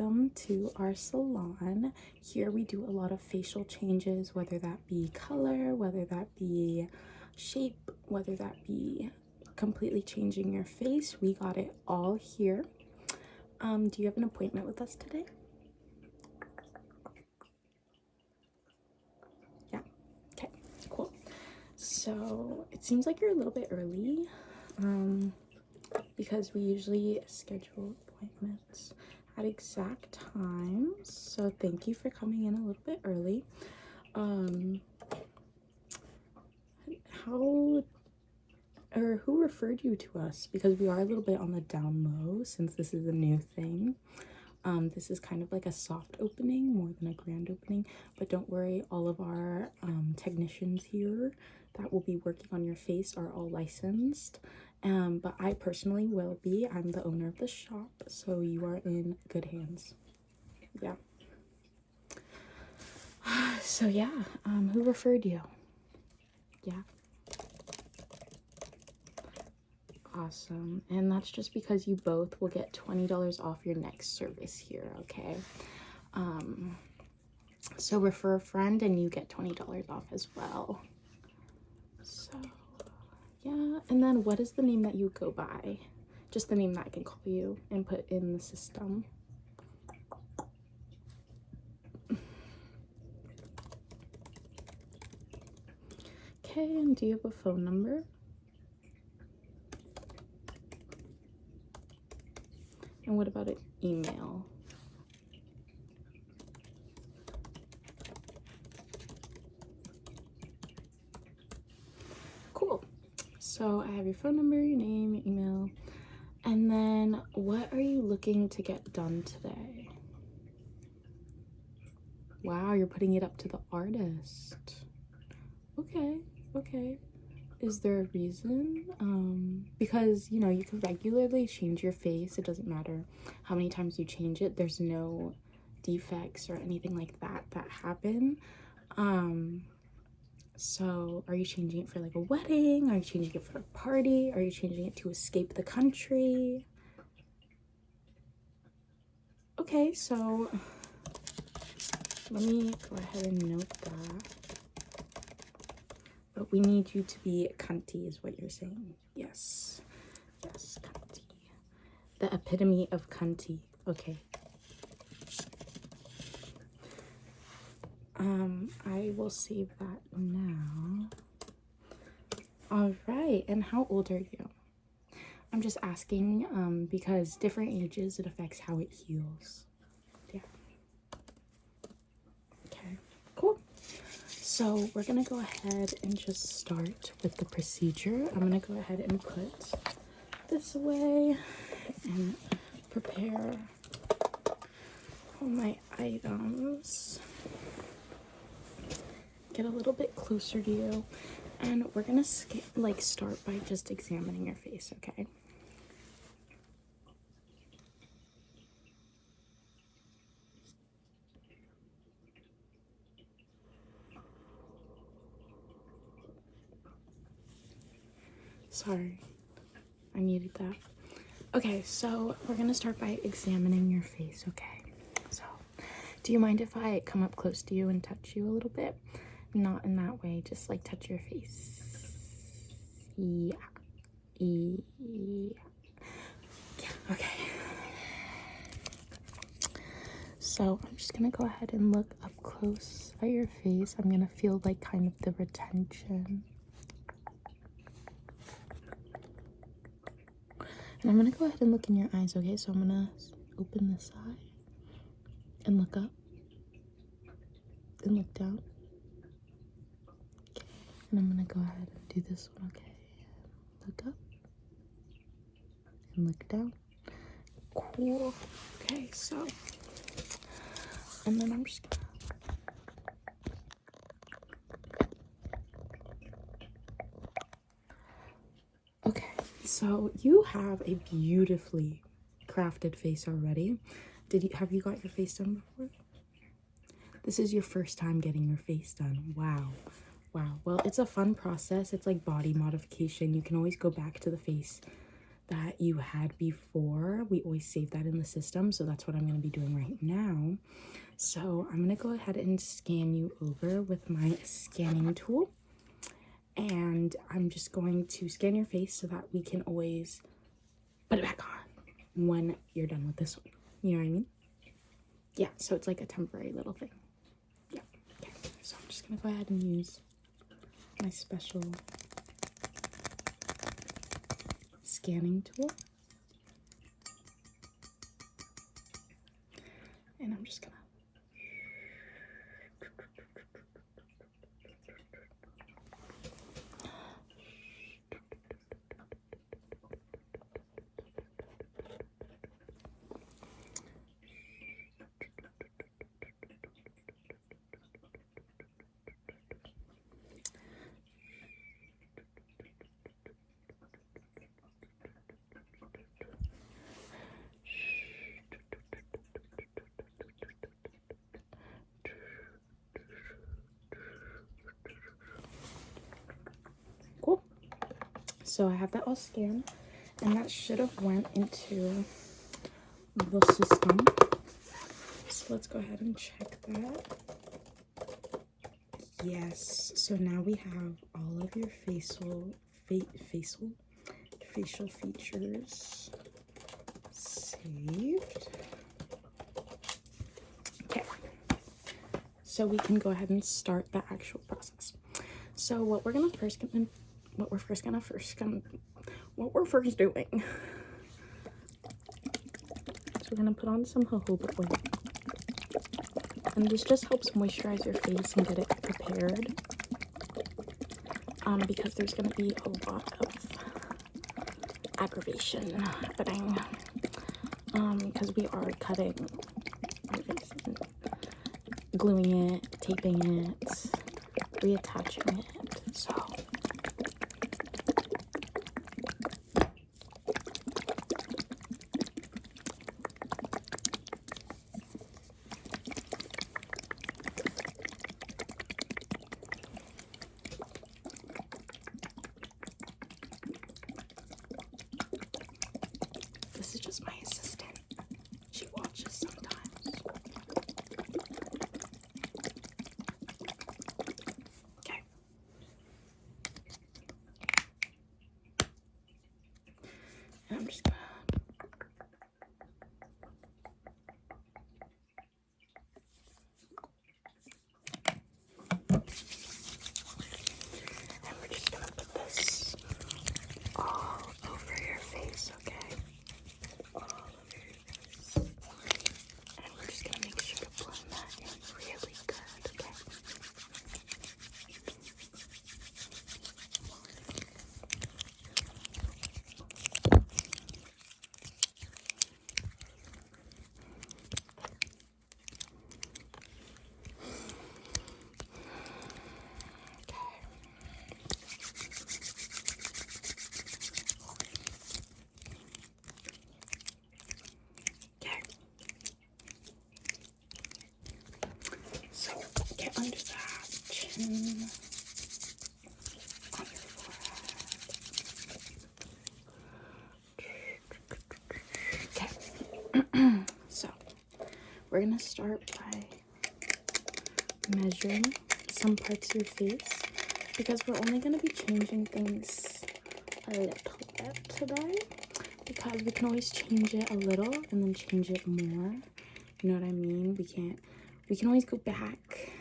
welcome to our salon. Here we do a lot of facial changes, whether that be color, whether that be shape, whether that be completely changing your face. We got it all here. Do you have an appointment with us today? Yeah. Okay, cool. So it seems like you're a little bit early, because we usually schedule appointments at exact times. So thank you for coming in a little bit early. Who referred you to us? Because we are a little bit on the down low since this is a new thing. This is kind of like a soft opening more than a grand opening, but don't worry, all of our technicians here that will be working on your face are all licensed. But I personally will be. I'm the owner of the shop, so you are in good hands. Yeah. So yeah, who referred you? Yeah. Awesome. And that's just because you both will get $20 off your next service here, okay? So refer a friend and you get $20 off as well. So yeah, and then what is the name that you go by? Just the name that I can call you and put in the system. Okay, and do you have a phone number? And what about an email? Cool. So I have your phone number, your name, your email. And then what are you looking to get done today? Wow, you're putting it up to the artist. Okay, okay. Is there a reason? Because, you know, you can regularly change your face. It doesn't matter how many times you change it. There's no defects or anything like that happen. So are you changing it for like a wedding? Are you changing it for a party? Are you changing it to escape the country? Okay, so let me go ahead and note that. But we need you to be cunty is what you're saying. Yes. Yes, cunty. The epitome of cunty. Okay. I will save that now. All right, and how old are you? I'm just asking because different ages, it affects how it heals. Yeah. Okay, cool. So we're gonna go ahead and just start with the procedure. I'm gonna go ahead and put this away and prepare all my items. Get a little bit closer to you, and we're gonna start by just examining your face, okay? Sorry, I needed that. Okay, so we're gonna start by examining your face, okay? So, do you mind if I come up close to you and touch you a little bit? Not in that way, just like touch your face. Yeah. Yeah. Okay. So I'm just gonna go ahead and look up close at your face. I'm gonna feel like kind of the retention. And I'm gonna go ahead and look in your eyes, okay? So I'm gonna open this eye and look up and look down. Okay. And I'm gonna go ahead and do this one, okay? Look up and look down. Cool. Okay, so, and then I'm just gonna okay, so you have a beautifully crafted face already. Have you got your face done before? This is your first time getting your face done. Wow. Wow. Well, it's a fun process. It's like body modification. You can always go back to the face that you had before. We always save that in the system, so that's what I'm going to be doing right now. So I'm going to go ahead and scan you over with my scanning tool, and I'm just going to scan your face so that we can always put it back on when you're done with this one. You know what I mean? Yeah, so it's like a temporary little thing. Yeah, okay. So I'm just going to go ahead and use my special scanning tool. And I'm just gonna cool. So I have that all scanned, and that should have went into the system. So let's go ahead and check that. Yes, so now we have all of your facial features saved. Okay, so we can go ahead and start the actual process. So what we're first doing is we're gonna put on some jojoba oil, and this just helps moisturize your face and get it prepared, because there's gonna be a lot of aggravation happening, because we are cutting our face and gluing it, taping it, reattaching it. So this is just my assistant. She watches sometimes. Okay. And I'm just gonna we're just gonna put this all over your face, okay? All over your face. And we're just gonna make sure to blend that in really good, okay? Okay. So get under that chin, on your forehead. Okay. So we're gonna start by measuring some parts of your face, because we're only gonna be changing things a little bit today, because we can always change it a little and then change it more. You know what I mean? We can always go back,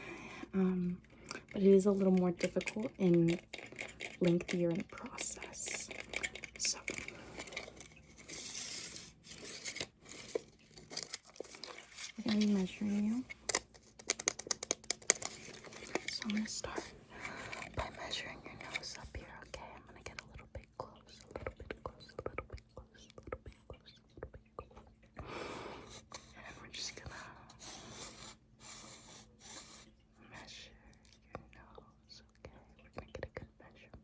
but it is a little more difficult and lengthier in the process. So we're gonna be measuring you. So I'm gonna start by measuring your nose up here, okay? I'm gonna get a little bit close, a little bit close, a little bit close, a little bit close, a little bit close. And we're just gonna measure your nose, okay? We're gonna get a good measurement.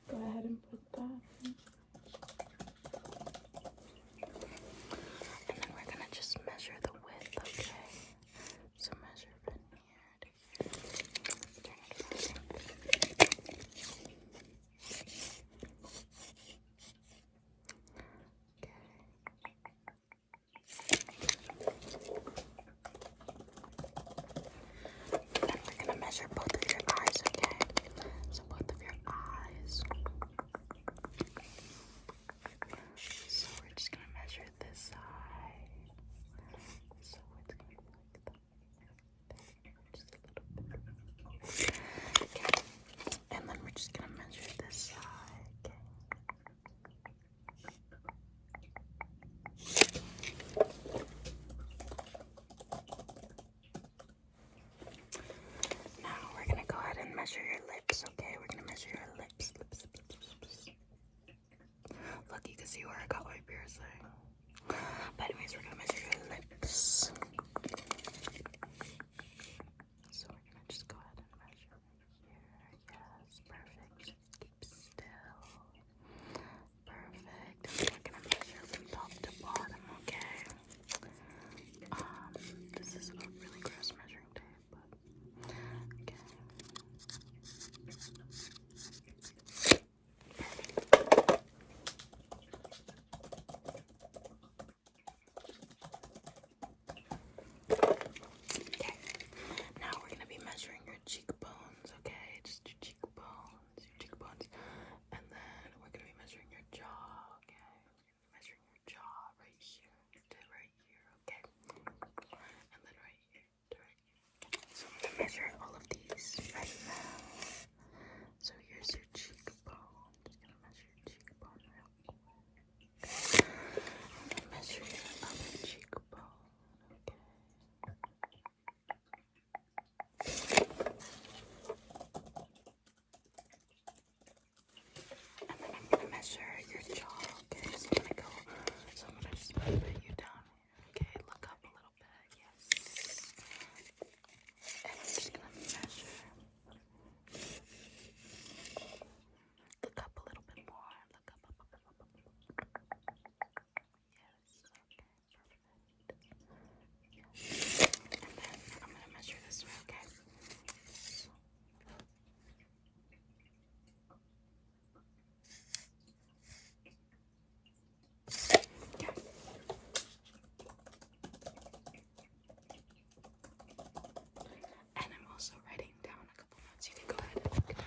Go ahead and put that in. And then we're Anyways, we're gonna measure your lips. So we're gonna just go ahead and measure here. Yes, perfect. Just keep still. Perfect. And we're gonna measure from top to bottom, okay? This is a really gross measuring tape, but okay. Okay, now we're gonna be measuring your cheekbones, okay? Just your cheekbones, and then we're gonna be measuring your jaw, okay? Measuring your jaw right here to right here, okay? And then right here to right here. Okay. So I'm gonna measure all of these right now. So here's your cheekbone. Just gonna measure your cheekbone real quick. I'm gonna measure your other cheekbone, okay? And then I'm gonna measure your jaw, okay? So I'm gonna just put you down here, okay? Look up a little bit, yes. And I'm just gonna measure. Look up a little bit more. Look up. Yes, okay, perfect. Yes. And then I'm gonna measure this way, okay? So. Okay. And I'm also writing down a couple notes. You can go ahead and look at that.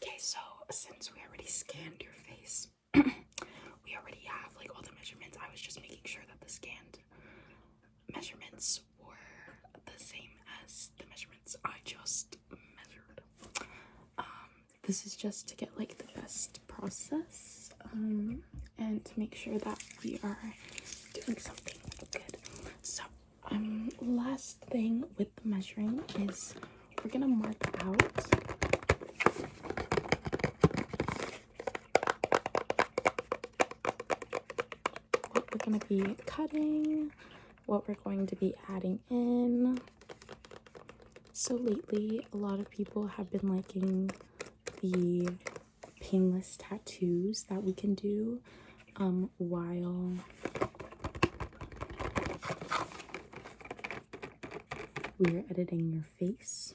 Okay, so since we already scanned your face, we already have like all the measurements. I was just making sure that the scanned measurements were the same as the measurements I just measured. This is just to get like the best process, and to make sure that we are doing something good. So last thing with the measuring is we're gonna mark out what we're gonna be cutting, what we're going to be adding in. So lately a lot of people have been liking the painless tattoos that we can do while we're editing your face.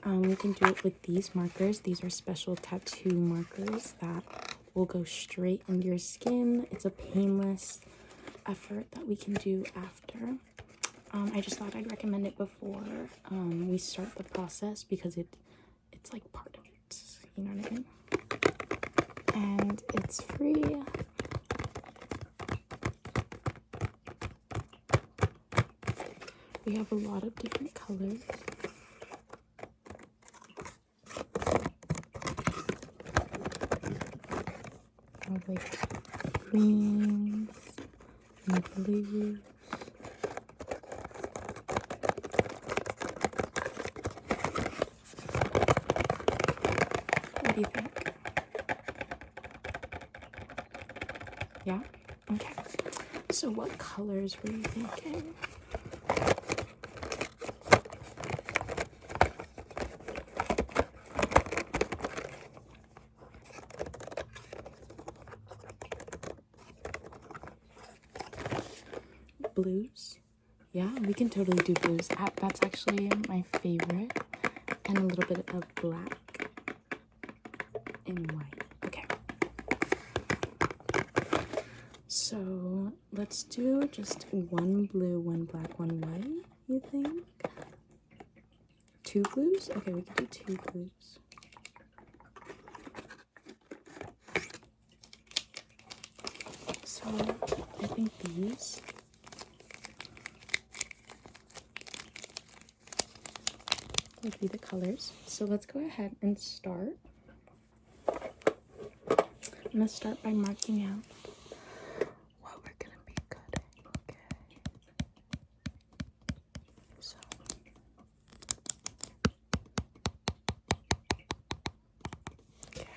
We can do it with these markers. These are special tattoo markers that will go straight into your skin. It's a painless effort that we can do after. I just thought I'd recommend it before we start the process because it's like part of it, you know what I mean? And it's free. We have a lot of different colors. We have like greens and blues. What do you think? Yeah? Okay. So what colors were you thinking? Blues? Yeah, we can totally do blues. That's actually my favorite. And a little bit of black and white. Okay. So let's do just one blue, one black, one white, you think? Two blues? Okay, we can do two blues. So I think these would be the colors. So let's go ahead and start. I'm gonna start by marking out what we're gonna be cutting. Okay. So okay.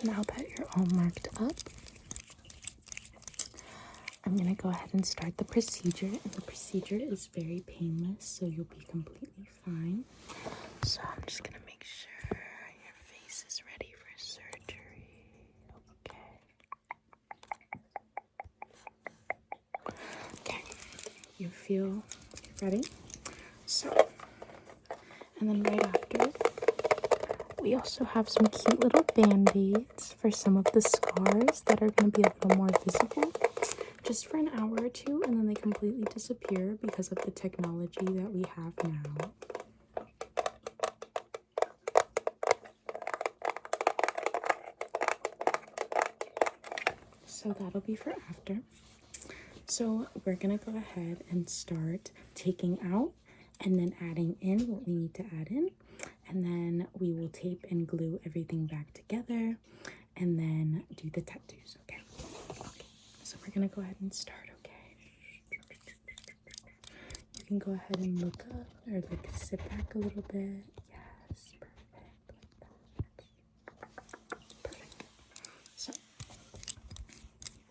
now that you're all marked up, I'm going to go ahead and start the procedure. And the procedure is very painless, so you'll be completely fine. So I'm just going to make sure your face is ready for surgery. Okay. You feel ready? So, and then right after, we also have some cute little band-aids for some of the scars that are going to be a little more visible, just for an hour or two, and then they completely disappear because of the technology that we have now. So that'll be for after. So we're gonna go ahead and start taking out and then adding in what we need to add in, and then we will tape and glue everything back together and then do the tattoos. Okay, so we're gonna go ahead and start. Okay, you can go ahead and look up or like sit back a little bit. Yes, perfect, like that. Perfect. So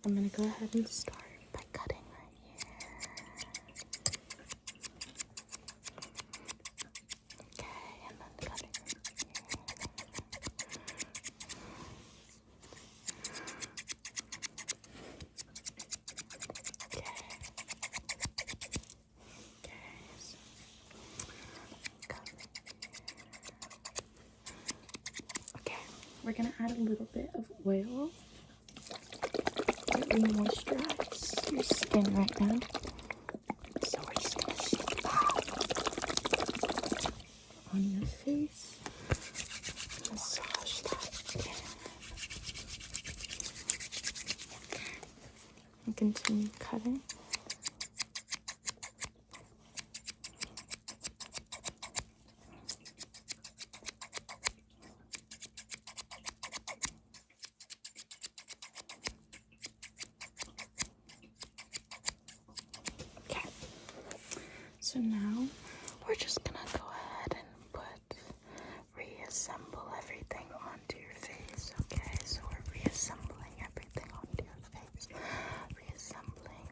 I'm gonna go ahead and start by cutting right here. Okay, and then cutting right here. Okay. Okay, so cut right here. Okay, we're gonna add a little bit of oil. Really moisturize your skin right now. So we're just gonna shake that on your face. Massage that in. And continue cutting. Okay. So now we're just gonna go ahead and reassemble everything onto your face. Okay, so we're reassembling everything onto your face. Reassembling.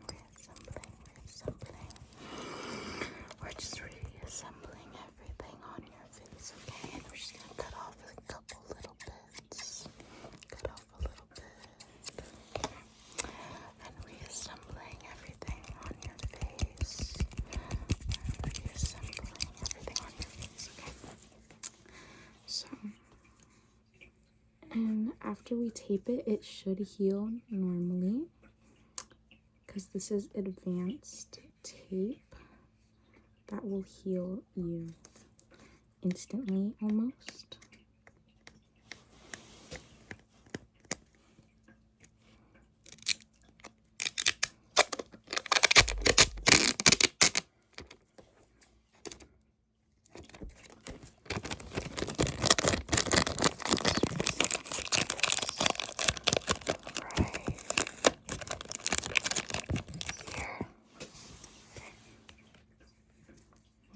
We're just reassembling everything on your face. Okay, and we're just gonna cut off a couple little bits. Cut off a little bit. And reassembling everything on your face. Reassembling everything on your face. Okay. So, and after we tape it, it should heal normally because this is advanced tape that will heal you instantly almost.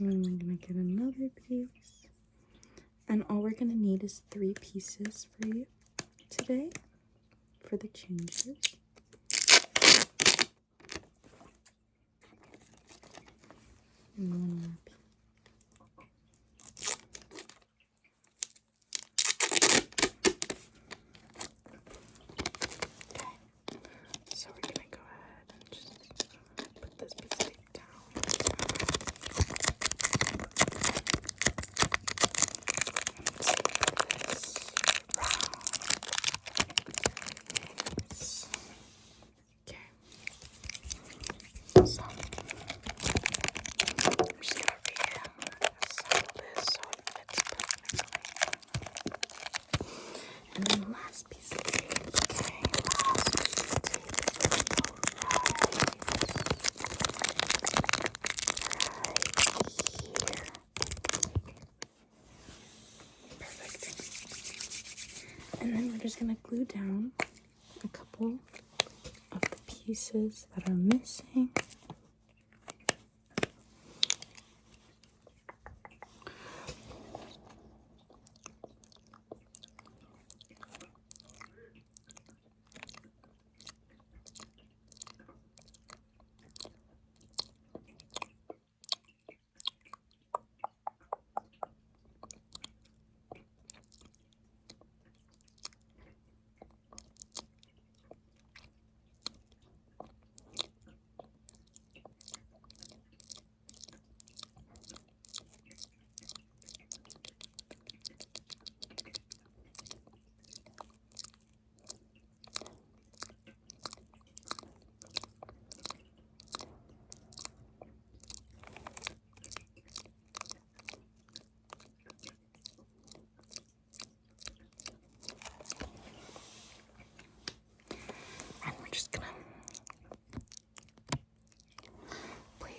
And then I'm gonna get another piece. And all we're gonna need is 3 pieces for you today for the changes. And 1 more piece. Okay. So we're gonna go ahead and just put this piece of tape down. And then the last piece of tape. Okay, last piece of tape. Right here. Perfect. And then we're just gonna glue down a couple of the pieces that are missing.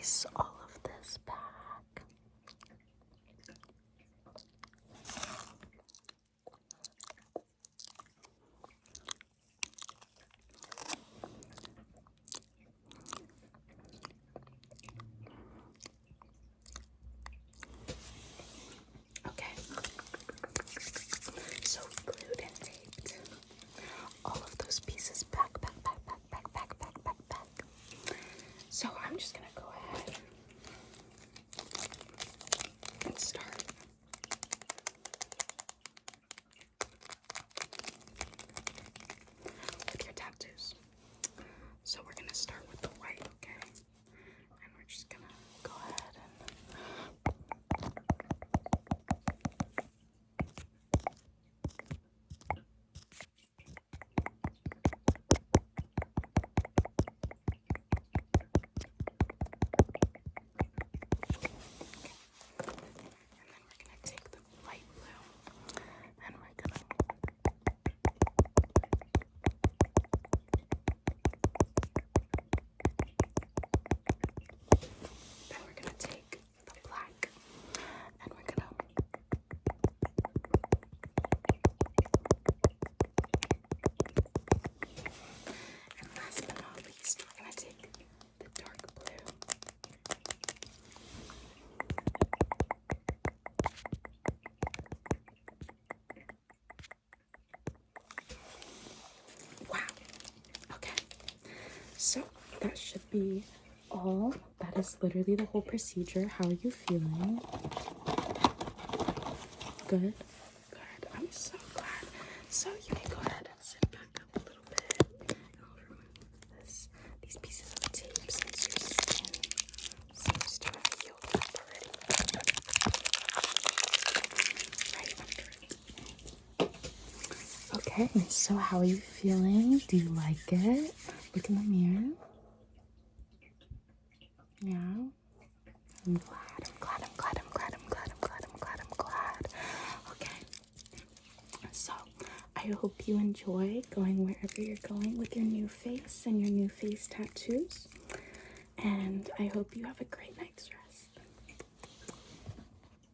place all of this back. Okay. So we glued and taped all of those pieces back. So I'm just gonna go ahead and start with your tattoos. So we're gonna start with the white, okay? And we're just gonna go ahead and take the light blue and we're gonna take the black and we're gonna and last but not least we're gonna take the dark blue. Wow. Okay. So that should be all. That is literally the whole procedure. How are you feeling? Good? Good. I'm so glad. So you can go ahead and sit back up a little bit. And I'll remove these pieces of tape since your skin seems to have healed up already. Right under it. Okay, so how are you feeling? Do you like it? Look in the mirror. Yeah. I'm glad. Okay. So I hope you enjoy going wherever you're going with your new face and your new face tattoos. And I hope you have a great night's rest.